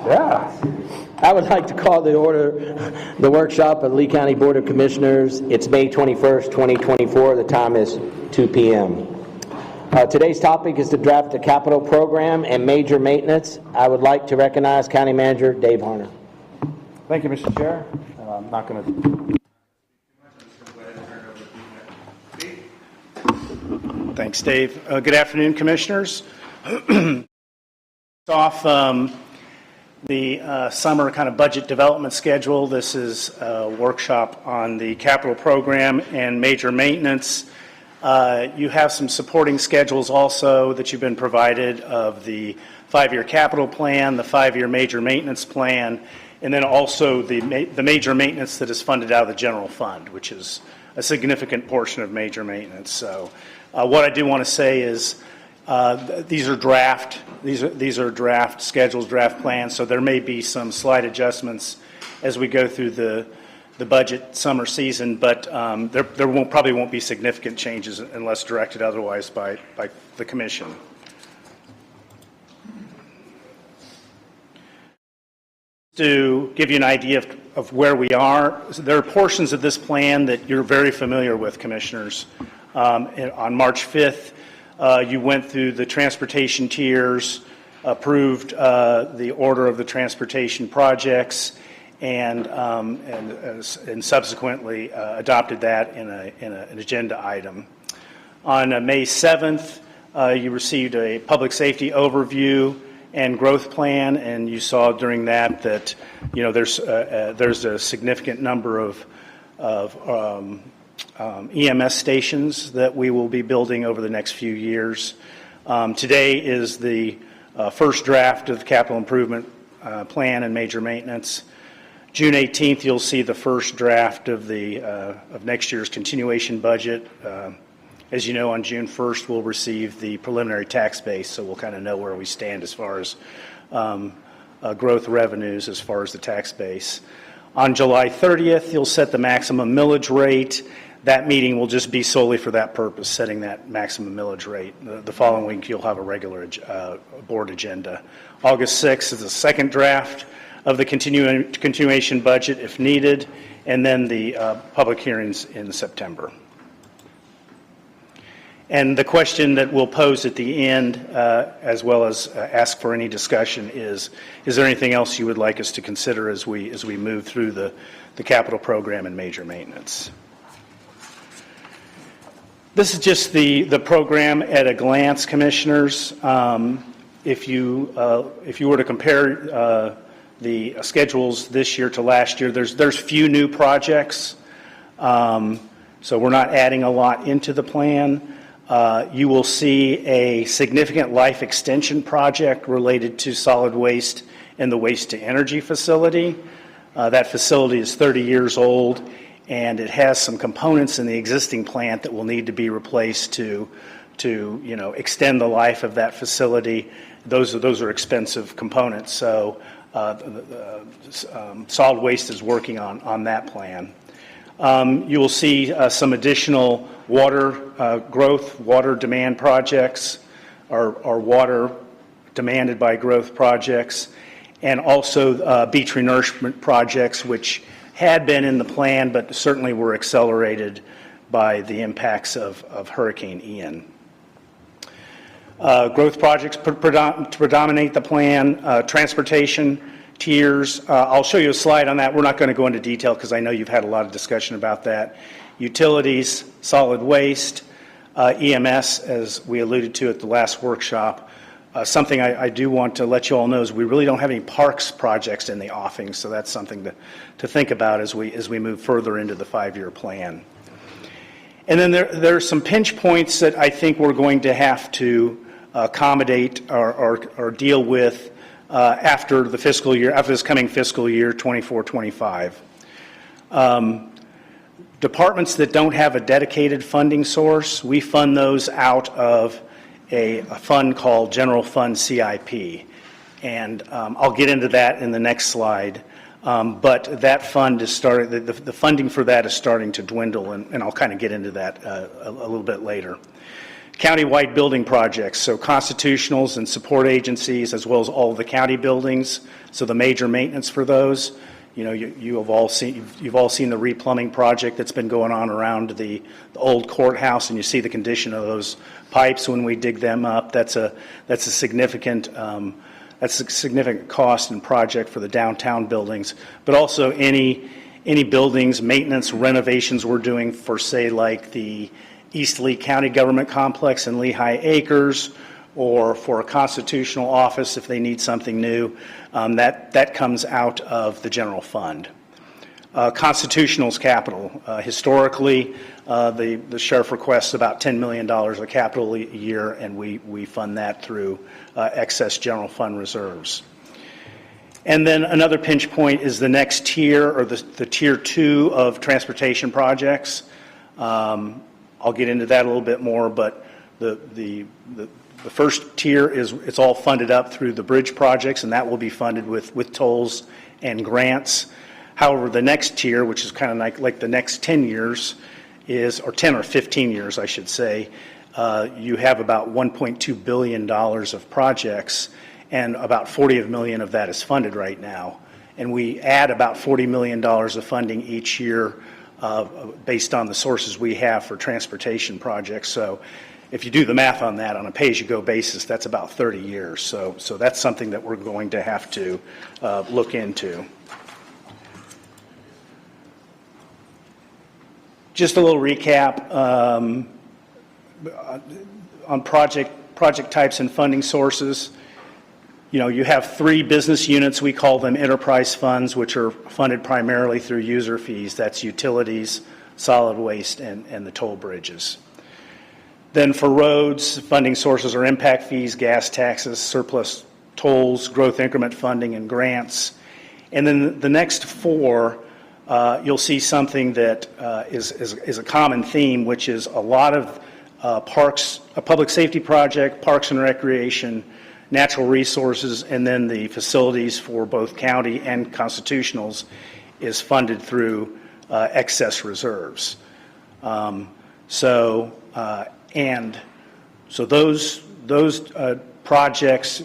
Yeah. I would like to call the workshop of Lee County Board of Commissioners. It's May 21st, 2024. The time is 2 p.m. Today's topic is to draft a capital program and major maintenance. I would like to recognize County Manager Dave Harner. Thank you, Mr. Chair. I'm not going to... Thanks, Dave. Good afternoon, Commissioners. Off the summer kind of budget development schedule. This is a workshop on the capital program and major maintenance. You have some supporting schedules also that you've been provided of the 5-year capital plan, the 5-year major maintenance plan, and then also the major maintenance that is funded out of the general fund, which is a significant portion of major maintenance. So what I do want to say is these are draft schedules, draft plans, so there may be some slight adjustments as we go through the budget summer season, but there probably won't be significant changes unless directed otherwise by the Commission. To give you an idea of where we are, there are portions of this plan that you're very familiar with, Commissioners. On March 5th, you went through the transportation tiers, approved the order of the transportation projects, and subsequently adopted that in an agenda item. On May 7th, you received a public safety overview and growth plan, and you saw during that there's a significant number of EMS stations that we will be building over the next few years. Today is the first draft of the capital improvement plan and major maintenance. June 18th, you'll see the first draft of next year's continuation budget. As you know, on June 1st, we'll receive the preliminary tax base, so we'll kind of know where we stand as far as growth revenues as far as the tax base. On July 30th, you'll set the maximum millage rate. That meeting will just be solely for that purpose, setting that maximum millage rate. The following week, you'll have a regular board agenda. August 6th is the second draft of the continuation budget, if needed, and then the public hearings in September. And the question that we'll pose at the end, as well as ask for any discussion, is there anything else you would like us to consider as we move through the capital program and major maintenance? This is just the program at a glance, Commissioners. If you were to compare the schedules this year to last year, there's few new projects, so we're not adding a lot into the plan. You will see a significant life extension project related to solid waste and the waste to energy facility. That facility is 30 years old, and it has some components in the existing plant that will need to be replaced to extend the life of that facility. Those are expensive components, so solid waste is working on that plan. You will see some additional water growth, water demand projects, or water demanded by growth projects, and also beach renourishment projects, which had been in the plan but certainly were accelerated by the impacts of Hurricane Ian. Growth projects predominate the plan. Transportation tiers, I'll show you a slide on that. We're not going to go into detail because I know you've had a lot of discussion about that. Utilities, solid waste, EMS, as we alluded to at the last workshop. Something I do want to let you all know is we really don't have any parks projects in the offing, so that's something to think about as we move further into the 5-year plan. And then there are some pinch points that I think we're going to have to accommodate or deal with after this coming fiscal year 24-25. Departments that don't have a dedicated funding source, we fund those out of a fund called General Fund CIP. And I'll get into that in the next slide. But that fund is starting, the funding for that is starting to dwindle, and I'll kind of get into that a little bit later. Countywide building projects, so constitutionals and support agencies, as well as all of the county buildings, so the major maintenance for those. You know, you've all seen the replumbing project that's been going on around the old courthouse, and you see the condition of those pipes when we dig them up. That's a significant cost and project for the downtown buildings, but also any buildings, maintenance, renovations we're doing for, say, like the East Lee County Government Complex in Lehigh Acres, or for a constitutional office if they need something new, that comes out of the general fund. Constitutional's capital. Historically, the sheriff requests about $10 million of capital a year, and we fund that through excess general fund reserves. And then another pinch point is the next tier, or the tier 2 of transportation projects. I'll get into that a little bit more, but the first tier is it's all funded up through the bridge projects, and that will be funded with tolls and grants. However, the next tier, which is kind of like the next 10 years, or 10 or 15 years, I should say, you have about $1.2 billion of projects, and about $40 million of that is funded right now. And we add about $40 million of funding each year based on the sources we have for transportation projects. So if you do the math on that on a pay-as-you-go basis, that's about 30 years. So that's something that we're going to have to look into. Just a little recap on project types and funding sources. You know, you have 3 business units. We call them enterprise funds, which are funded primarily through user fees. That's utilities, solid waste, and the toll bridges. Then for roads, funding sources are impact fees, gas taxes, surplus tolls, growth increment funding, and grants. And then the next 4, you'll see something that is a common theme, which is a lot of parks, a public safety project, parks and recreation, natural resources, and then the facilities for both county and constitutionals is funded through excess reserves. So those projects,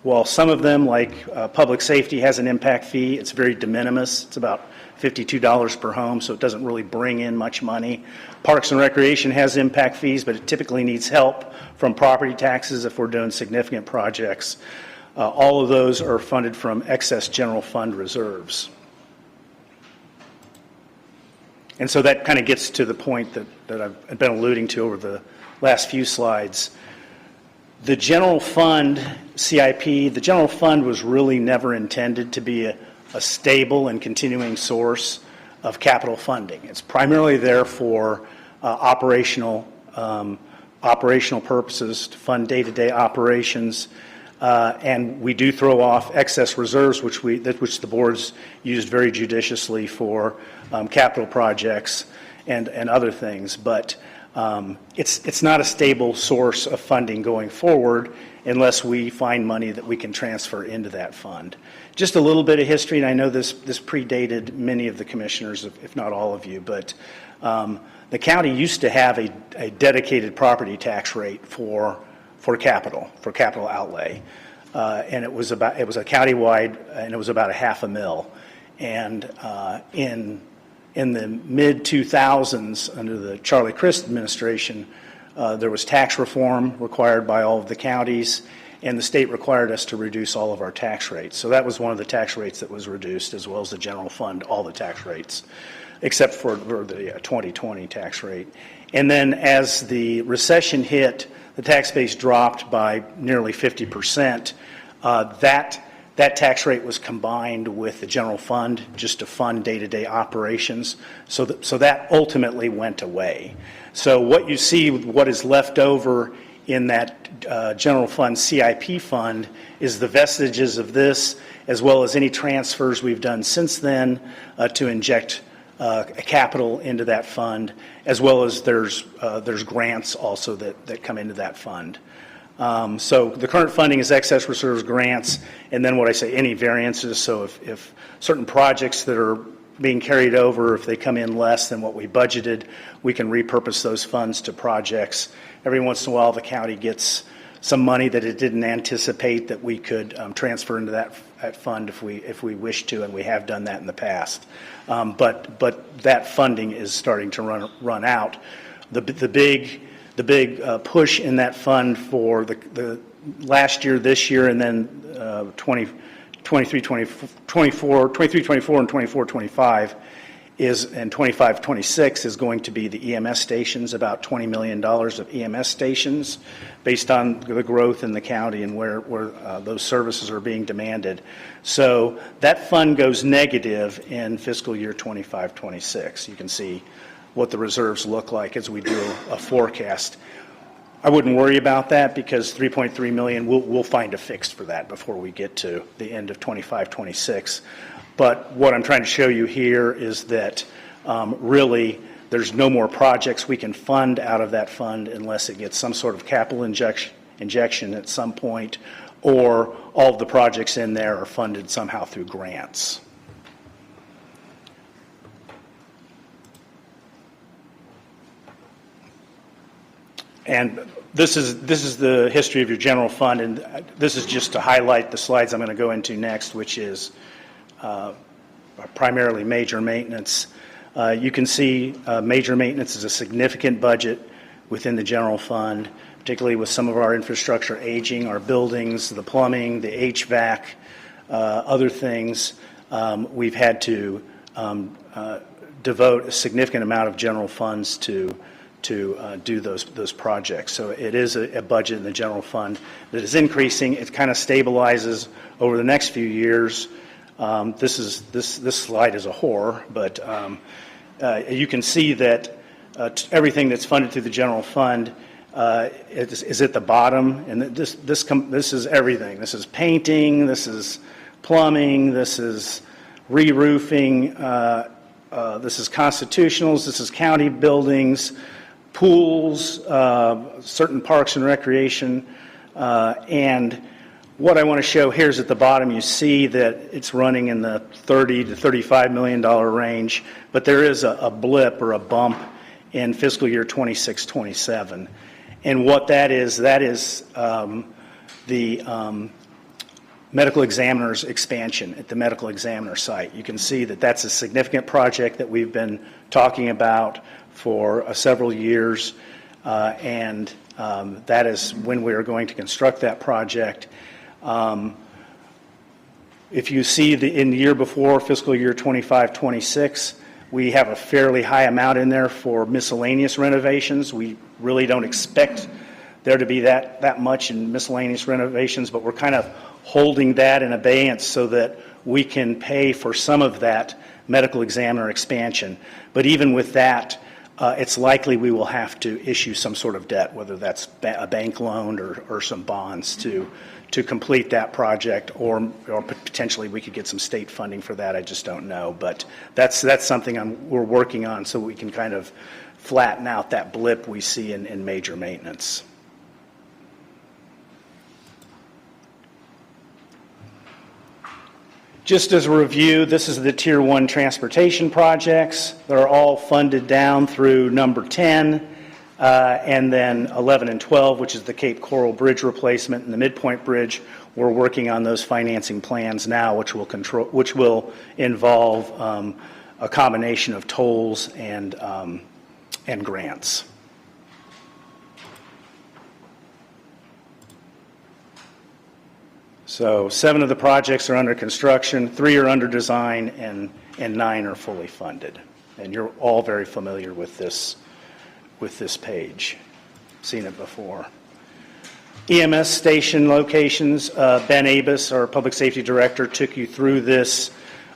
while some of them, like public safety, has an impact fee, it's very de minimis. It's about $52 per home, so it doesn't really bring in much money. Parks and Recreation has impact fees, but it typically needs help from property taxes if we're doing significant projects. All of those are funded from excess general fund reserves. And so that kind of gets to the point that I've been alluding to over the last few slides. The general fund, CIP, the general fund was really never intended to be a stable and continuing source of capital funding. It's primarily there for operational purposes, to fund day-to-day operations, and we do throw off excess reserves, which the board's used very judiciously for capital projects and other things. But it's not a stable source of funding going forward unless we find money that we can transfer into that fund. Just a little bit of history, and I know this predated many of the commissioners, if not all of you, but the county used to have a dedicated property tax rate for capital outlay, and it was a countywide, and it was about $0.50 And in the mid-2000s, under the Charlie Crist administration, there was tax reform required by all of the counties, and the state required us to reduce all of our tax rates. So that was one of the tax rates that was reduced, as well as the general fund, all the tax rates, except for the 2020 tax rate. And then as the recession hit, the tax base dropped by nearly 50%. That tax rate was combined with the general fund just to fund day-to-day operations. So that ultimately went away. So what you see, what is left over in that general fund CIP fund, is the vestiges of this, as well as any transfers we've done since then to inject capital into that fund, as well as there's grants also that come into that fund. So the current funding is excess reserves, grants, and then what I say, any variances. So if certain projects that are being carried over. If they come in less than what we budgeted, we can repurpose those funds to projects. Every once in a while, the county gets some money that it didn't anticipate that we could transfer into that fund if we wish to, and we have done that in the past. But that funding is starting to run out. The big push in that fund for the last year, this year, and then 23, 24, and 24, 25 and 25, 26 is going to be the EMS stations, about $20 million of EMS stations based on the growth in the county and where those services are being demanded. So that fund goes negative in fiscal year 25, 26. You can see what the reserves look like as we do a forecast. I wouldn't worry about that because $3.3 million, we'll find a fix for that before we get to the end of 25, 26. But what I'm trying to show you here is that really there's no more projects we can fund out of that fund unless it gets some sort of capital injection at some point, or all of the projects in there are funded somehow through grants. And this is the history of your general fund, and this is just to highlight the slides I'm going to go into next, which is primarily major maintenance. You can see major maintenance is a significant budget within the general fund, particularly with some of our infrastructure aging, our buildings, the plumbing, the HVAC, other things. We've had to devote a significant amount of general funds to do those projects. So it is a budget in the general fund that is increasing. It kind of stabilizes over the next few years. This slide is a horror, but you can see that everything that's funded through the general fund is at the bottom, and this is everything. This is painting, this is plumbing, this is re-roofing, this is constitutionals, this is county buildings, pools, certain parks and recreation, and what I want to show here is at the bottom you see that it's running in the $30 to $35 million range, but there is a blip or a bump in fiscal year 26-27. And what that is the medical examiner's expansion at the medical examiner site. You can see that that's a significant project that we've been talking about for several years, and that is when we are going to construct that project. If you see in the year before, fiscal year 25-26, we have a fairly high amount in there for miscellaneous renovations. We really don't expect there to be that much in miscellaneous renovations, but we're kind of holding that in abeyance so that we can pay for some of that medical examiner expansion. But even with that, it's likely we will have to issue some sort of debt, whether that's a bank loan or some bonds to complete that project, or potentially we could get some state funding for that. I just don't know. But that's something we're working on so we can kind of flatten out that blip we see in major maintenance. Just as a review, this is the Tier 1 transportation projects. They're all funded down through number 10, and then 11 and 12, which is the Cape Coral Bridge replacement and the Midpoint Bridge. We're working on those financing plans now, which will involve a combination of tolls and grants. So 7 of the projects are under construction, 3 are under design, and 9 are fully funded. And you're all very familiar with this page, seen it before. EMS station locations, Ben Abus, our Public Safety Director, took you through this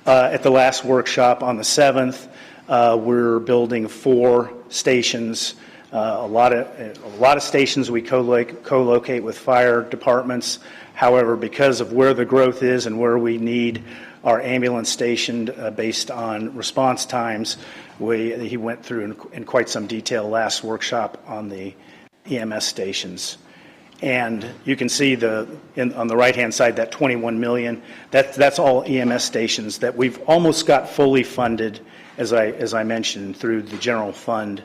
at the last workshop on the 7th. We're building 4 stations. A lot of stations we co-locate with fire departments. However, because of where the growth is and where we need our ambulance stationed based on response times, he went through in quite some detail last workshop on the EMS stations. And you can see on the right-hand side, that 21 million, that's all EMS stations that we've almost got fully funded, as I mentioned, through the general fund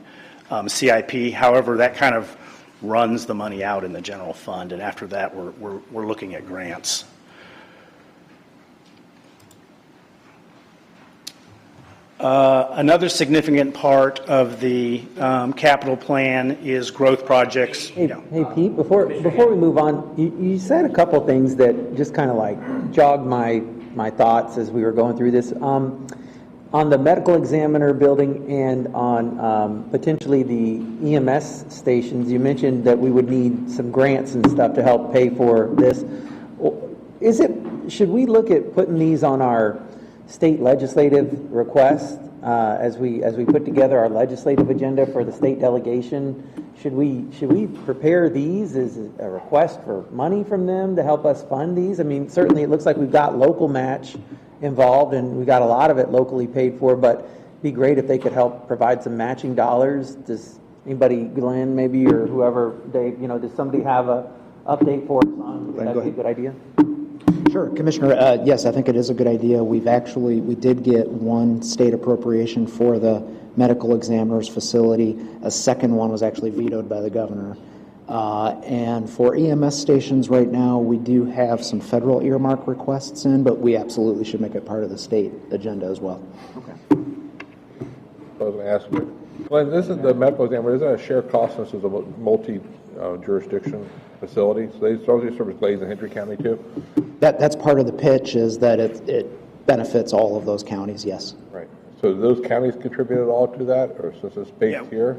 CIP. However, that kind of runs the money out in the general fund, and after that, we're looking at grants. Another significant part of the capital plan is growth projects. Hey, Pete, before we move on, you said a couple things that just kind of like jogged my thoughts as we were going through this. On the medical examiner building and on potentially the EMS stations, you mentioned that we would need some grants and stuff to help pay for this. Should we look at putting these on our state legislative request as we put together our legislative agenda for the state delegation? Should we prepare these as a request for money from them to help us fund these? I mean, certainly it looks like we've got local match involved and we got a lot of it locally paid for, but it'd be great if they could help provide some matching dollars. Does anybody, Glenn maybe, or whoever, Dave, does somebody have a update for us on would that be a good idea? Sure, Commissioner. Yes, I think it is a good idea. We did get one state appropriation for the medical examiner's facility. A second one was actually vetoed by the governor. And for EMS stations right now, we do have some federal earmark requests in, but we absolutely should make it part of the state agenda as well. Okay. I was going to ask you, Glenn, this is the medical examiner. Is that a shared cost since it's a multi-jurisdiction facility? So they service Glades and Hendry County too? That's part of the pitch, is that it benefits all of those counties, yes. Right. So do those counties contribute at all to that, or since it's based here?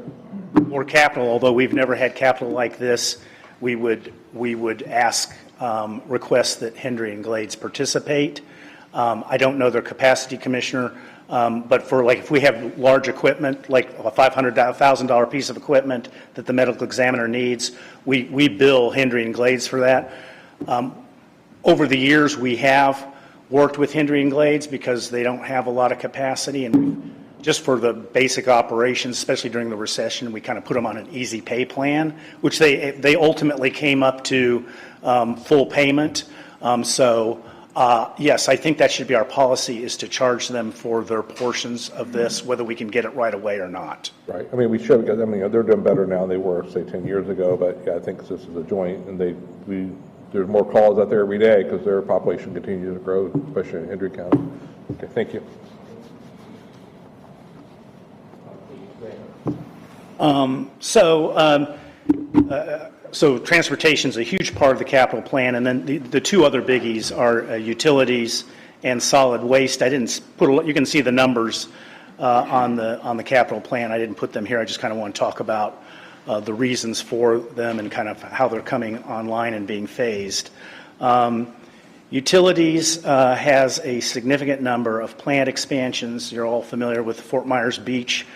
More capital, although we've never had capital like this, we would ask, request that Hendry and Glades participate. I don't know their capacity, Commissioner, but for if we have large equipment, like a $500,000 piece of equipment that the medical examiner needs, we bill Hendry and Glades for that. Over the years, we have worked with Hendry and Glades because they don't have a lot of capacity, and just for the basic operations, especially during the recession, we kind of put them on an easy pay plan, which they ultimately came up to full payment. Yes, I think that should be our policy, is to charge them for their portions of this, whether we can get it right away or not. Right. I mean, we should, because they're doing better now than they were, say, 10 years ago. But yeah, I think this is a joint, and there's more calls out there every day because their population continues to grow, especially in Hendry County. Okay, thank you. So transportation is a huge part of the capital plan, and then the two other biggies are utilities and solid waste. I didn't put you can see the numbers on the capital plan. I didn't put them here. I just kind of want to talk about the reasons for them and kind of how they're coming online and being phased. Utilities has a significant number of plant expansions. You're all familiar with Fort Myers Beach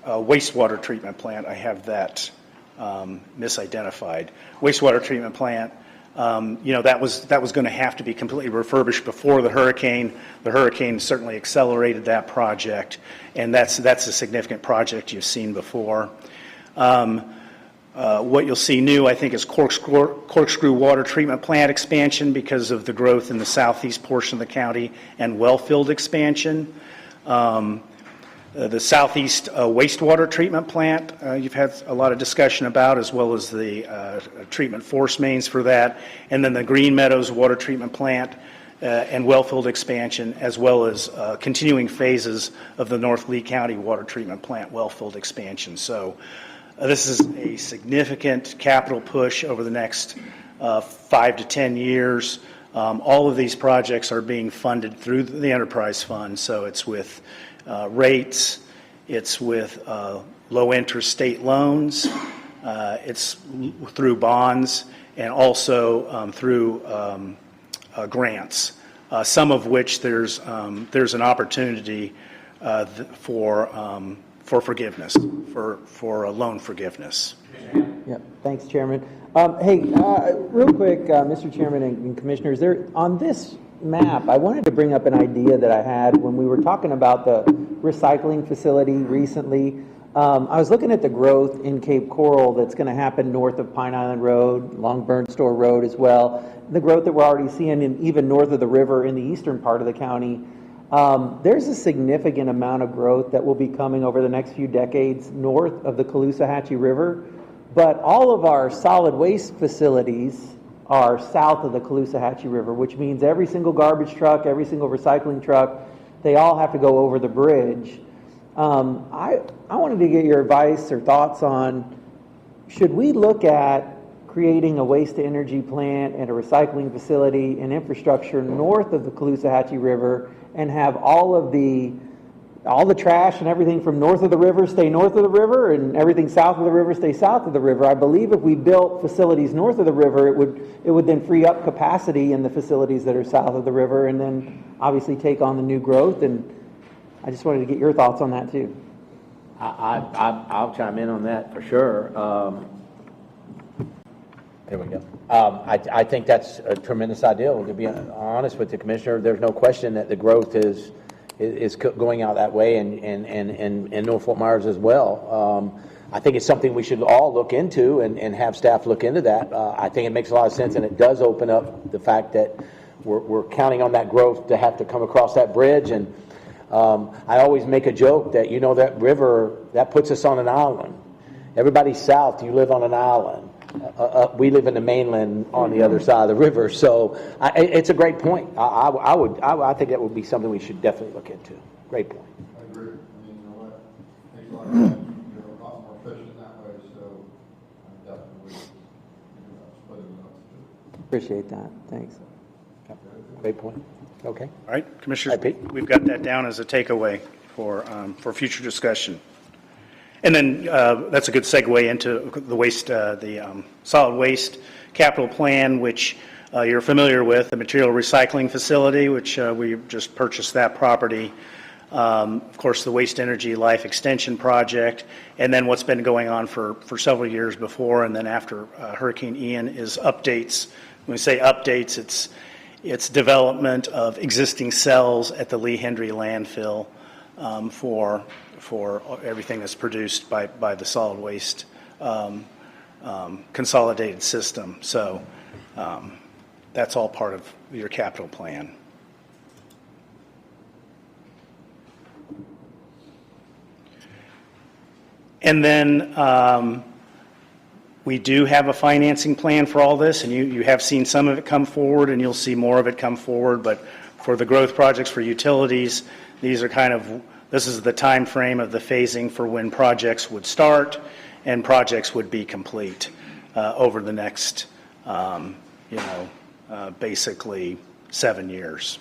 wastewater treatment plant. I have that misidentified. Wastewater treatment plant. That was going to have to be completely refurbished before the hurricane. The hurricane certainly accelerated that project, and that's a significant project you've seen before. What you'll see new, I think, is corkscrew water treatment plant expansion because of the growth in the southeast portion of the county, and well-filled expansion. The southeast wastewater treatment plant you've had a lot of discussion about, as well as the treatment force mains for that, and then the Green Meadows water treatment plant and well-filled expansion, as well as continuing phases of the North Lee County water treatment plant well-filled expansion. So this is a significant capital push over the next 5 to 10 years. All of these projects are being funded through the enterprise fund, so it's with rates, it's with low interest state loans, it's through bonds, and also through grants, some of which there's an opportunity for forgiveness, for loan forgiveness. Yeah, thanks, Chairman. Hey, real quick, Mr. Chairman and Commissioners, on this map, I wanted to bring up an idea that I had when we were talking about the recycling facility recently. I was looking at the growth in Cape Coral that's going to happen north of Pine Island Road, along Burn Store Road as well. The growth that we're already seeing even north of the river in the eastern part of the county. There's a significant amount of growth that will be coming over the next few decades north of the Caloosahatchee River. But all of our solid waste facilities are south of the Caloosahatchee River, which means every single garbage truck, every single recycling truck, they all have to go over the bridge. I wanted to get your advice or thoughts on, should we look at creating a waste-to-energy plant and a recycling facility and infrastructure north of the Caloosahatchee River and have all the trash and everything from north of the river stay north of the river and everything south of the river stay south of the river? I believe if we built facilities north of the river, it would then free up capacity in the facilities that are south of the river and then obviously take on the new growth. And I just wanted to get your thoughts on that too. I'll chime in on that for sure. There we go. I think that's a tremendous idea. To be honest with the Commissioner, there's no question that the growth is going out that way, and North Fort Myers as well. I think it's something we should all look into and have staff look into that. I think it makes a lot of sense, and it does open up the fact that we're counting on that growth to have to come across that bridge. And I always make a joke that, that river, that puts us on an island. Everybody's south, you live on an island. We live in the mainland on the other side of the river. So it's a great point. I think that would be something we should definitely look into. Great point. I agree. I mean, takes a lot of time, a lot more efficient that way, so definitely splitting it up. Appreciate that. Thanks. Great point. Okay. All right, Commissioner, Hi, Pete. we've got that down as a takeaway for future discussion. And then that's a good segue into the solid waste capital plan, which you're familiar with, the material recycling facility, which we just purchased that property. Of course, the waste energy life extension project, and then what's been going on for several years before and then after Hurricane Ian is updates. When we say updates, it's development of existing cells at the Lee Hendry landfill for everything that's produced by the solid waste consolidated system. So that's all part of your capital plan. And then we do have a financing plan for all this, and you have seen some of it come forward, and you'll see more of it come forward. But for the growth projects for utilities, these are this is the time frame of the phasing for when projects would start and projects would be complete over the next, basically 7 years.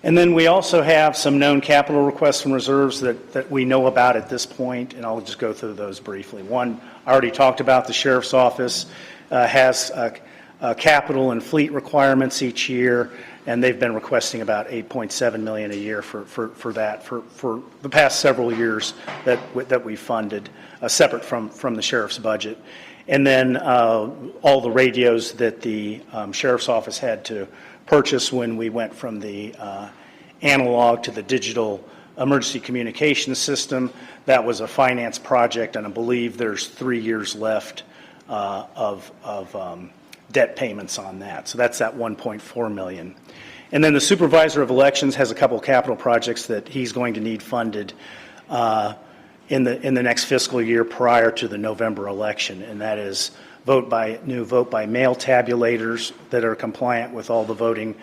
And then we also have some known capital requests and reserves that we know about at this point, and I'll just go through those briefly. One, I already talked about. The Sheriff's Office has capital and fleet requirements each year, and they've been requesting about $8.7 million a year for that for the past several years that we've funded, separate from the Sheriff's budget. And then all the radios that the Sheriff's Office had to purchase when we went from the analog to the digital emergency communication system. That was a finance project, and I believe there's 3 years left of debt payments on that. So that's that $1.4 million. And then the Supervisor of Elections has a couple capital projects that he's going to need funded in the next fiscal year prior to the November election, and that is new vote by mail tabulators that are compliant with all the voting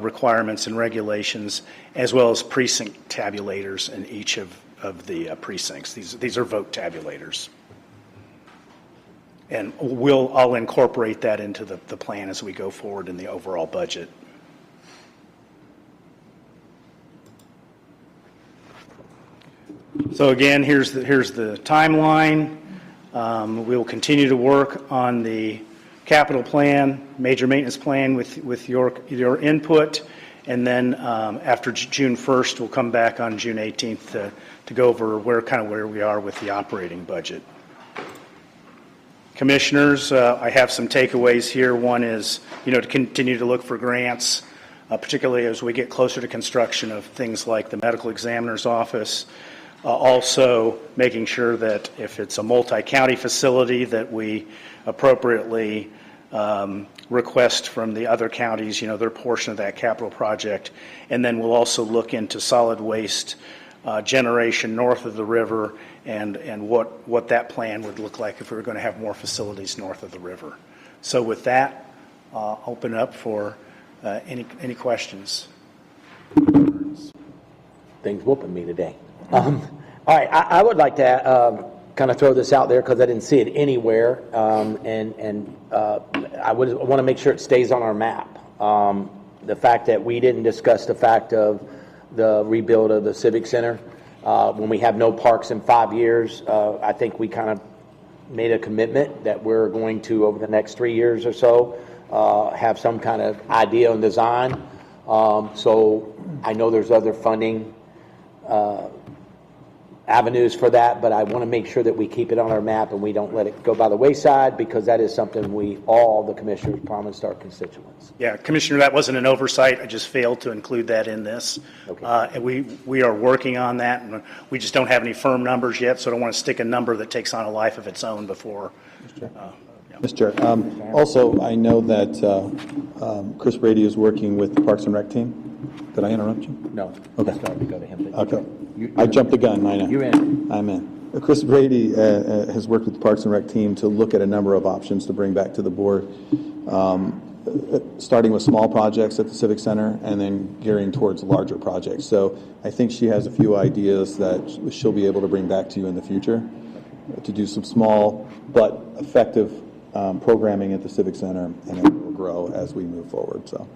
requirements and regulations, as well as precinct tabulators in each of the precincts. These are vote tabulators. And I'll incorporate that into the plan as we go forward in the overall budget. So again, here's the timeline. We will continue to work on the capital plan, major maintenance plan with your input, and then after June 1st, we'll come back on June 18th to go over where we are with the operating budget. Commissioners, I have some takeaways here. One is, to continue to look for grants, particularly as we get closer to construction of things like the medical examiner's office. Also, making sure that if it's a multi-county facility, that we appropriately request from the other counties, their portion of that capital project. And then we'll also look into solid waste generation north of the river and what that plan would look like if we were going to have more facilities north of the river. So with that, I'll open up for any questions. Things whooping me today. All right, I would like to kind of throw this out there because I didn't see it anywhere, and I want to make sure it stays on our map. The fact that we didn't discuss the fact of the rebuild of the Civic Center when we have no parks in 5 years. I think we kind of made a commitment that we're going to, over the next 3 years or so, have some kind of idea and design. So I know there's other funding avenues for that, but I want to make sure that we keep it on our map and we don't let it go by the wayside, because that is something all the commissioners promised our constituents. Yeah, Commissioner, that wasn't an oversight. I just failed to include that in this. Okay. And we are working on that, and we just don't have any firm numbers yet, so I don't want to stick a number that takes on a life of its own before. Mr. Chair, also, I know that Chris Brady is working with the Parks and Rec team. Did I interrupt you? No. Okay. Sorry to go to him. Okay. I jumped the gun, I know. You're in. I'm in. Chris Brady has worked with the Parks and Rec team to look at a number of options to bring back to the board, starting with small projects at the Civic Center and then gearing towards larger projects. So I think she has a few ideas that she'll be able to bring back to you in the future to do some small but effective programming at the Civic Center, and it will grow as we move forward. So.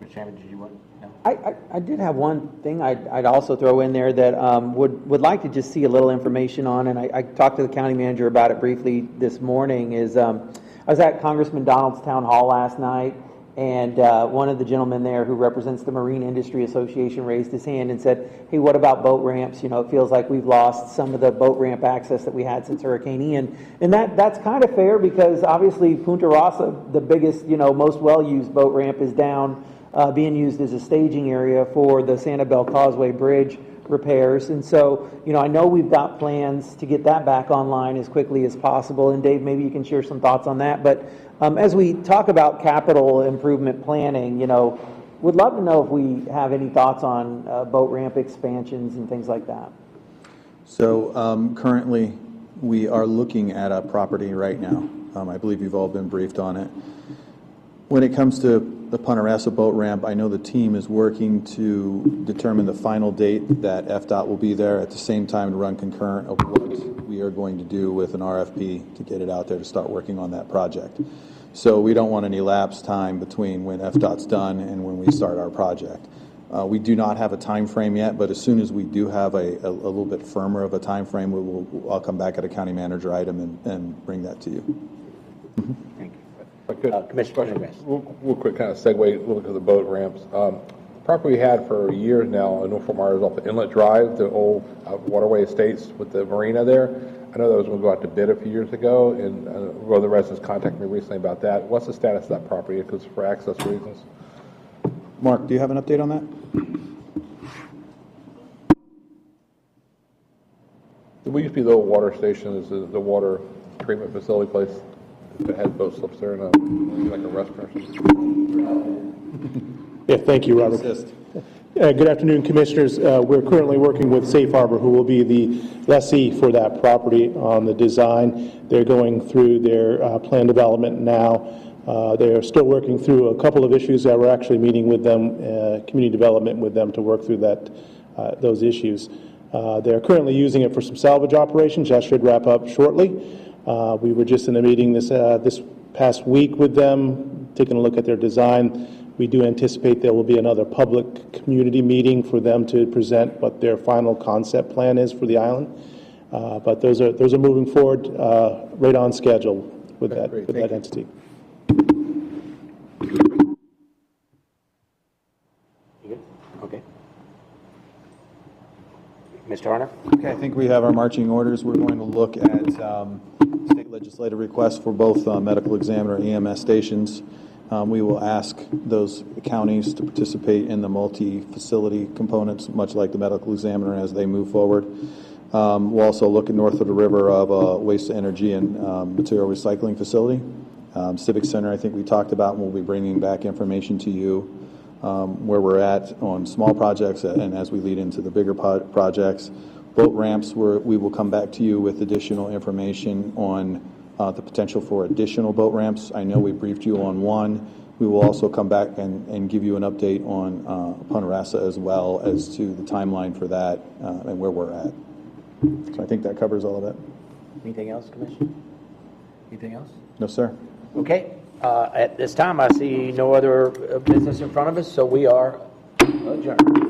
Mr. Chairman, did you want? No. I did have one thing I'd also throw in there that would like to just see a little information on, and I talked to the county manager about it briefly this morning, is I was at Congressman Donald's town hall last night, and one of the gentlemen there who represents the Marine Industry Association raised his hand and said, hey, what about boat ramps? It feels like we've lost some of the boat ramp access that we had since Hurricane Ian. And that's kind of fair, because obviously Punta Rasa, the biggest, most well-used boat ramp, is down being used as a staging area for the Sanibel Causeway Bridge repairs. And so, I know we've got plans to get that back online as quickly as possible. And Dave, maybe you can share some thoughts on that. But as we talk about capital improvement planning, would love to know if we have any thoughts on boat ramp expansions and things like that. So currently we are looking at a property right now. I believe you've all been briefed on it. When it comes to the Punta Rasa boat ramp, I know the team is working to determine the final date that FDOT will be there, at the same time to run concurrent of what we are going to do with an RFP to get it out there to start working on that project. So we don't want any lapse time between when FDOT's done and when we start our project. We do not have a time frame yet, but as soon as we do have a little bit firmer of a time frame, I'll come back at a county manager item and bring that to you. Thank you. Commissioner, real quick kind of segue, look at the boat ramps. Property we had for years now in Fort Myers off of Inlet Drive, the old waterway estates with the marina there. I know that was going to go out to bid a few years ago, and one of the residents contacted me recently about that. What's the status of that property? Because for access reasons. Mark, do you have an update on that? We used to be the old water station, is the water treatment facility place that had boat slips there, and like a restaurant or something. Yeah, thank you, Robert. Good afternoon, Commissioners. We're currently working with Safe Harbor, who will be the lessee for that property on the design. They're going through their plan development now. They're still working through a couple of issues that we're actually meeting with them, community development with them, to work through those issues. They're currently using it for some salvage operations. That should wrap up shortly. We were just in a meeting this past week with them, taking a look at their design. We do anticipate there will be another public community meeting for them to present what their final concept plan is for the island. But those are moving forward right on schedule with that entity. Okay. Mr. Harner? Okay, I think we have our marching orders. We're going to look at state legislative requests for both medical examiner and EMS stations. We will ask those counties to participate in the multi-facility components, much like the medical examiner, as they move forward. We'll also look at north of the river of a waste-to-energy and material recycling facility. Civic Center, I think we talked about, and we'll be bringing back information to you where we're at on small projects and as we lead into the bigger projects. Boat ramps, we will come back to you with additional information on the potential for additional boat ramps. I know we briefed you on one. We will also come back and give you an update on Punta Rassa as well as to the timeline for that and where we're at. So I think that covers all of it. Anything else, Commissioner? Anything else? No, sir. Okay. At this time, I see no other business in front of us, so we are adjourned.